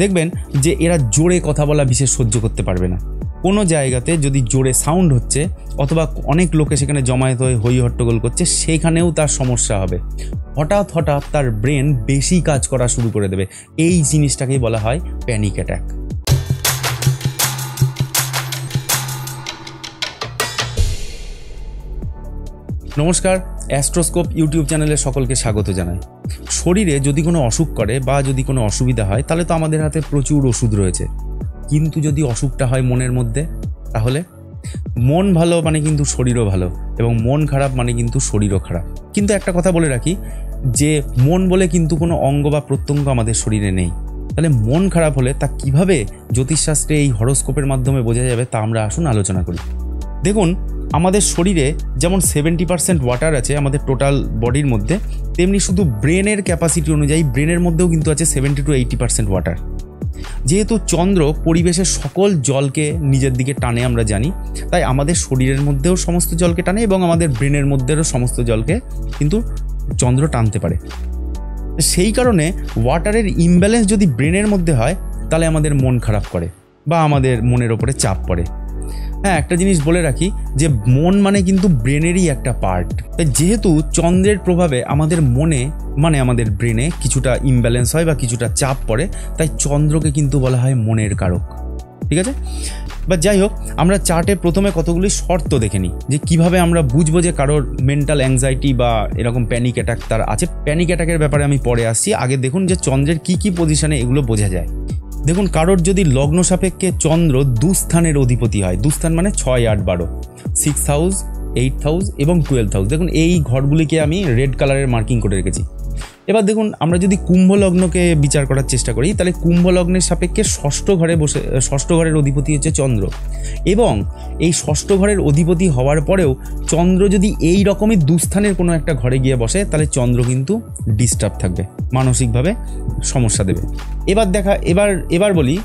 দেখবেন যে এরা জোরে কথা বলা বিশেষ সহ্য করতে পারবে না। কোনো জায়গাতে যদি জোরে সাউন্ড হচ্ছে অথবা অনেক লোকে সেখানে জমায়েত হয়ে হই হট্টগোল করছে, সেখানেও তার সমস্যা হবে। হঠাৎ হঠাৎ তার ব্রেন বেশি কাজ করা শুরু করে দেবে। এই জিনিসটাকেই বলা হয় প্যানিক অ্যাটাক। নমস্কার, অ্যাস্ট্রোস্কোপ ইউটিউব চ্যানেলে সকলকে স্বাগত জানাই। শরীরে যদি কোনো অসুখ করে বা যদি কোনো অসুবিধা হয়, তাহলে তো আমাদের হাতে প্রচুর ওষুধ রয়েছে। কিন্তু যদি অসুখটা হয় মনের মধ্যে, তাহলে মন ভালো মানে কিন্তু শরীরও ভালো, এবং মন খারাপ মানে কিন্তু শরীরও খারাপ। কিন্তু একটা কথা বলে রাখি, যে মন বলে কিন্তু কোনো অঙ্গ বা প্রত্যঙ্গ আমাদের শরীরে নেই। তাহলে মন খারাপ হলে তা কিভাবে জ্যোতিষশাস্ত্রে এই হরোস্কোপের মাধ্যমে বোঝা যাবে, তা আমরা আসুন আলোচনা করি। দেখুন, আমাদের শরীরে যেমন 70% ওয়াটার আছে আমাদের টোটাল বডির মধ্যে, তেমনি শুধু ব্রেনের ক্যাপাসিটি অনুযায়ী ব্রেনের মধ্যেও কিন্তু আছে 70 to 80% ওয়াটার। যেহেতু চন্দ্র পরিবেশের সকল জলকে নিজের দিকে টানে আমরা জানি, তাই আমাদের শরীরের মধ্যেও সমস্ত জলকে টানে এবং আমাদের ব্রেনের মধ্যেও সমস্ত জলকে কিন্তু চন্দ্র টানতে পারে। সেই কারণে ওয়াটারের ইমব্যালেন্স যদি ব্রেনের মধ্যে হয়, তাহলে আমাদের মন খারাপ করে বা আমাদের মনের ওপরে চাপ পড়ে। হ্যাঁ, একটা জিনিস বলে রাখি, যে মন মানে কিন্তু ব্রেনেরই একটা পার্ট। তাই যেহেতু চন্দ্রের প্রভাবে আমাদের মনে মানে আমাদের ব্রেনে কিছুটা ইমব্যালেন্স হয় বা কিছুটা চাপ পড়ে, তাই চন্দ্রকে কিন্তু বলা হয় মনের কারক। ঠিক আছে, বা যাই হোক, আমরা চার্টে প্রথমে কতগুলি শর্ত দেখে নিই, যে কিভাবে আমরা বুঝবো যে কারোর মেন্টাল অ্যাংজাইটি বা এরকম প্যানিক অ্যাটাক তার আছে। প্যানিক অ্যাটাকের ব্যাপারে আমি পরে আসছি। আগে দেখুন যে চন্দ্রের কি কি পজিশনে এগুলো বোঝা যায়। দেখুন, কারোর যদি লগ্ন সাপেক্ষে চন্দ্র দুস্থানের অধিপতি হয়, দুস্থান মানে 6, 8, 12, 6 হাউস, 8 হাউস এবং 12 হাউস। দেখুন, এই ঘরগুলিকে আমি রেড কালারের মার্কিং করে রেখেছি। এবার দেখুন, আমরা যদি কুম্ভ লগ্নকে বিচার করার চেষ্টা করি, তাহলে কুম্ভ লগ্নের সাপেক্ষে ষষ্ঠ ঘরের অধিপতি হচ্ছে চন্দ্র, এবং এই ষষ্ঠ ঘরের অধিপতি হওয়ার পরেও চন্দ্র যদি এই রকমই দুস্থানের কোনো একটা ঘরে গিয়ে বসে, তাহলে চন্দ্র কিন্তু ডিস্টার্ব থাকবে, মানসিকভাবে সমস্যা দেবে। এবার বলি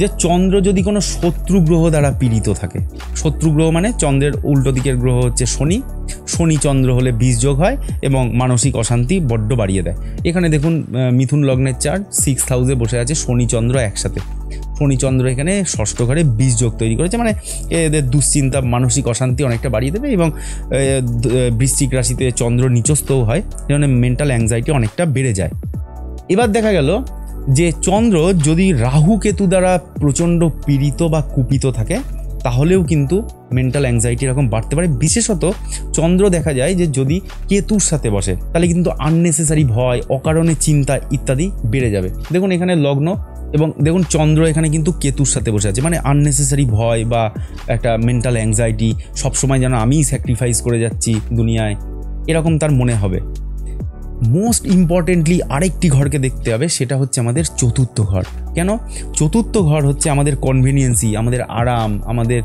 যে চন্দ্র যদি কোনো শত্রু গ্রহ দ্বারা পীড়িত থাকে, শত্রু গ্রহ মানে চন্দ্রের উল্টো দিকের গ্রহ হচ্ছে শনি চন্দ্র হলে বীজযোগ হয় এবং মানসিক অশান্তি বড্ড বাড়িয়ে দেয়। এখানে দেখুন, মিথুন লগ্নের চার্ট 6 হাউসে বসে আছে শনি চন্দ্র একসাথে। শনি চন্দ্র এখানে ষষ্ঠ ঘরে বীজযোগ তৈরি করেছে, মানে এদের দুশ্চিন্তা মানসিক অশান্তি অনেকটা বাড়িয়ে দেবে, এবং বৃশ্চিক রাশিতে চন্দ্র নিচস্থও হয়, যেখানে মেন্টাল অ্যাংজাইটি অনেকটা বেড়ে যায়। এবার দেখা গেল যে চন্দ্র যদি রাহু কেতু দ্বারা প্রচণ্ড পীড়িত বা কুপিত থাকে, তাহলেও কিন্তু মেন্টাল অ্যাংজাইটি এরকম বাড়তে পারে। বিশেষত চন্দ্র দেখা যায় যে যদি কেতুর সাথে বসে, তাহলে কিন্তু আননেসেসারি ভয়, অকারণে চিন্তা ইত্যাদি বেড়ে যাবে। দেখুন, এখানে লগ্ন এবং দেখুন চন্দ্র এখানে কিন্তু কেতুর সাথে বসে আছে, মানে আননেসেসারি ভয় বা একটা মেন্টাল অ্যাংজাইটি, সবসময় যেন আমিই স্যাক্রিফাইস করে যাচ্ছি দুনিয়ায়, এরকম তার মনে হবে। মোস্ট ইম্পর্টেন্টলি আরেকটি ঘরকে দেখতে হবে, সেটা হচ্ছে আমাদের চতুর্থ ঘর। কেন? চতুর্থ ঘর হচ্ছে আমাদের কনভিনিয়েন্সি, আমাদের আরাম, আমাদের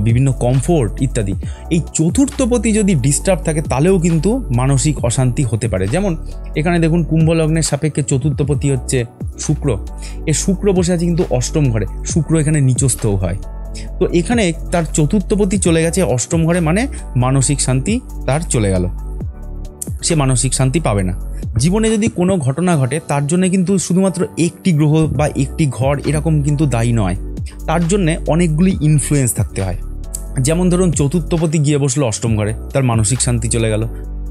বিভিন্ন কমফোর্ট ইত্যাদি। এই চতুর্থপতি যদি ডিস্টার্ব থাকে, তাহলেও কিন্তু মানসিক অশান্তি হতে পারে। যেমন এখানে দেখুন, কুম্ভ লগ্নের সাপেক্ষে চতুর্থপতি হচ্ছে শুক্র। এই শুক্র বসে আছে কিন্তু অষ্টম ঘরে, শুক্র এখানে নিচস্থও হয়। তো এখানে তার চতুর্থপতি চলে গেছে অষ্টম ঘরে, মানে মানসিক শান্তি তার চলে গেল, সে মানসিক শান্তি পাবে না। জীবনে যদি কোনো ঘটনা ঘটে, তার জন্য কিন্তু শুধুমাত্র একটি গ্রহ বা একটি ঘর এরকম কিন্তু দায়ী নয়, তার জন্যে অনেকগুলি ইনফ্লুয়েন্স থাকতে হয়। যেমন ধরুন, চতুর্থপতি গিয়ে বসলো অষ্টম ঘরে, তার মানসিক শান্তি চলে গেল।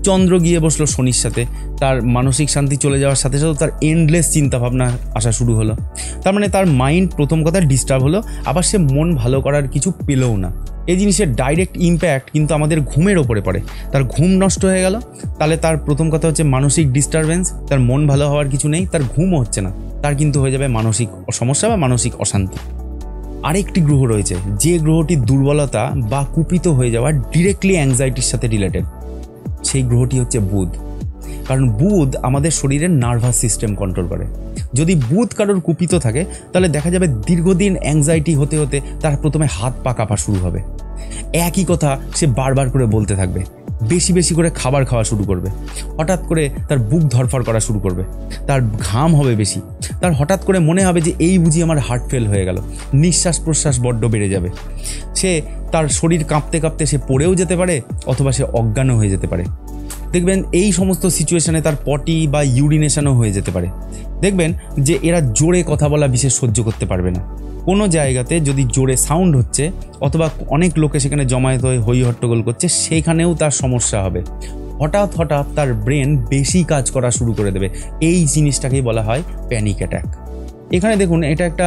চন্দ্র গিয়ে বসলো শনির সাথে, তার মানসিক শান্তি চলে যাওয়ার সাথে সাথে তার এন্ডলেস চিন্তাভাবনা আসা শুরু হলো। তার মানে তার মাইন্ড প্রথম কথা ডিস্টার্ব হলো, আবার সে মন ভালো করার কিছু পেলেও না। এই জিনিসের ডাইরেক্ট ইম্প্যাক্ট কিন্তু আমাদের ঘুমের ওপরে পড়ে। তার ঘুম নষ্ট হয়ে গেল, তাহলে তার প্রথম কথা হচ্ছে মানসিক ডিস্টারবেন্স, তার মন ভালো হওয়ার কিছু নেই, তার ঘুমও হচ্ছে না, তার কিন্তু হয়ে যাবে মানসিক সমস্যা বা মানসিক অশান্তি। আরেকটি গ্রহ রয়েছে, যে গ্রহটির দুর্বলতা বা কুপিত হয়ে যাওয়া ডিরেক্টলি অ্যাংজাইটির সাথে রিলেটেড, সেই গ্রহটি হচ্ছে বুধ। কারণ বুধ আমাদের শরীরের নার্ভাস সিস্টেম কন্ট্রোল করে। যদি বুধ কারোর কুপিত থাকে, তাহলে দেখা যাবে দীর্ঘদিন অ্যাংজাইটি হতে হতে তার প্রথমে হাত পা কাঁপা শুরু হবে, একই কথা সে বারবার করে বলতে থাকবে, বেশি বেশি করে খাবার খাওয়া শুরু করবে, হঠাৎ করে তার বুক ধরফর করা শুরু করবে, তার ঘাম হবে বেশি, তার হঠাৎ করে মনে হবে যে এই বুঝি আমার হার্ট ফেল হয়ে গেল, নিঃশ্বাস প্রশ্বাস বড্ড বেড়ে যাবে, তার শরীর কাঁপতে কাঁপতে সে পড়েও যেতে পারে অথবা সে অজ্ঞানও হয়ে যেতে পারে। দেখবেন এই সমস্ত সিচুয়েশানে তার পটি বা ইউরিনেশনও হয়ে যেতে পারে। দেখবেন যে এরা জোরে কথা বলা বিশেষ সহ্য করতে পারবে না। কোনো জায়গাতে যদি জোরে সাউন্ড হচ্ছে অথবা অনেক লোকে সেখানে জমায়েত হয়ে হই হট্টগোল করছে, সেখানেও তার সমস্যা হবে। হঠাৎ হঠাৎ তার ব্রেন বেশি কাজ করা শুরু করে দেবে। এই জিনিসটাকেই বলা হয় প্যানিক অ্যাটাক। এখানে দেখুন, এটা একটা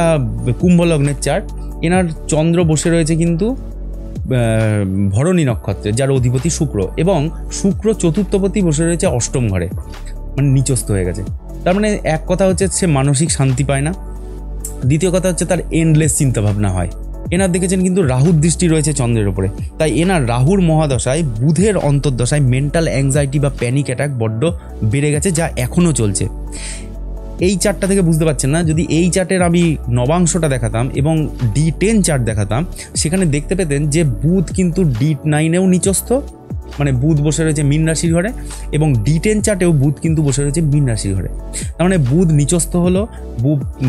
কুম্ভলগ্নের চার্ট। এনার চন্দ্র বসে রয়েছে কিন্তু ভরণী নক্ষত্রে, যার অধিপতি শুক্র, এবং শুক্র চতুর্থপতি বসে রয়েছে অষ্টম ঘরে, মানে নিচস্থ হয়ে গেছে। তার মানে এক কথা হচ্ছে সে মানসিক শান্তি পায় না। দ্বিতীয় কথা হচ্ছে তার এন্ডলেস চিন্তাভাবনা হয়। এনার দেখেছেন কিন্তু রাহুর দৃষ্টি রয়েছে চন্দ্রের ওপরে, তাই এনার রাহুর মহাদশায় বুধের অন্তর্দশায় মেন্টাল অ্যাংজাইটি বা প্যানিক অ্যাটাক বড্ড বেড়ে গেছে, যা এখনও চলছে। এই চার্টটা থেকে বুঝতে পারছেন না, যদি এই চার্টের আমি নবাংশটা দেখাতাম এবং D10 চার্ট দেখাতাম, সেখানে দেখতে পেতেন যে বুধ কিন্তু D9-এও নিচস্থ, মানে বুধ বসে রয়েছে মীন রাশির ঘরে, এবং D10 চার্টেও বুধ কিন্তু বসে রয়েছে মীন রাশির ঘরে। তার মানে বুধ নিচস্থ হলো,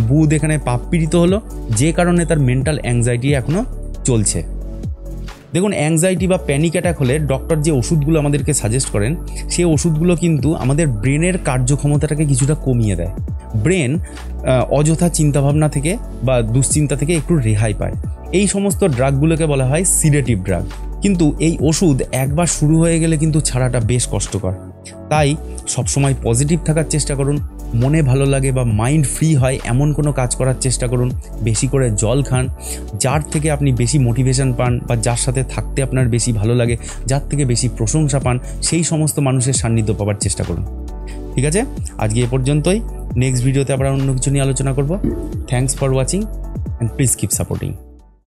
বুধ এখানে পাপ পীড়িত হলো, যে কারণে তার মেন্টাল অ্যাংজাইটি এখনও চলছে। দেখুন, অ্যাংজাইটি বা প্যানিক অ্যাটাক হলে ডক্টর যে ওষুধগুলো আমাদেরকে সাজেস্ট করেন, সেই ওষুধগুলো কিন্তু আমাদের ব্রেনের কার্যক্ষমতাটাকে কিছুটা কমিয়ে দেয়। ব্রেন অযথা চিন্তাভাবনা থেকে বা দুশ্চিন্তা থেকে একটু রেহাই পায়। এই সমস্ত ড্রাগগুলোকে বলা হয় সিডেটিভ ড্রাগ। কিন্তু এই ওষুধ একবার শুরু হয়ে গেলে কিন্তু ছাড়াটা বেশ কষ্টকর। তাই সবসময় পজিটিভ থাকার চেষ্টা করুন, মনে ভালো লাগে বা মাইন্ড ফ্রি হয় এমন কোনো কাজ করার চেষ্টা করুন, বেশি করে জল খান, যার থেকে আপনি বেশি মোটিভেশন পান বা যার সাথে থাকতে আপনার বেশি ভালো লাগে, যার থেকে বেশি প্রশংসা পান, সেই সমস্ত মানুষের সান্নিধ্য পাওয়ার চেষ্টা করুন। ঠিক আছে, আজকে এ পর্যন্তই। নেক্সট ভিডিওতে আবার অন্য কিছু নিয়ে আলোচনা করব। Thanks for watching and please keep supporting.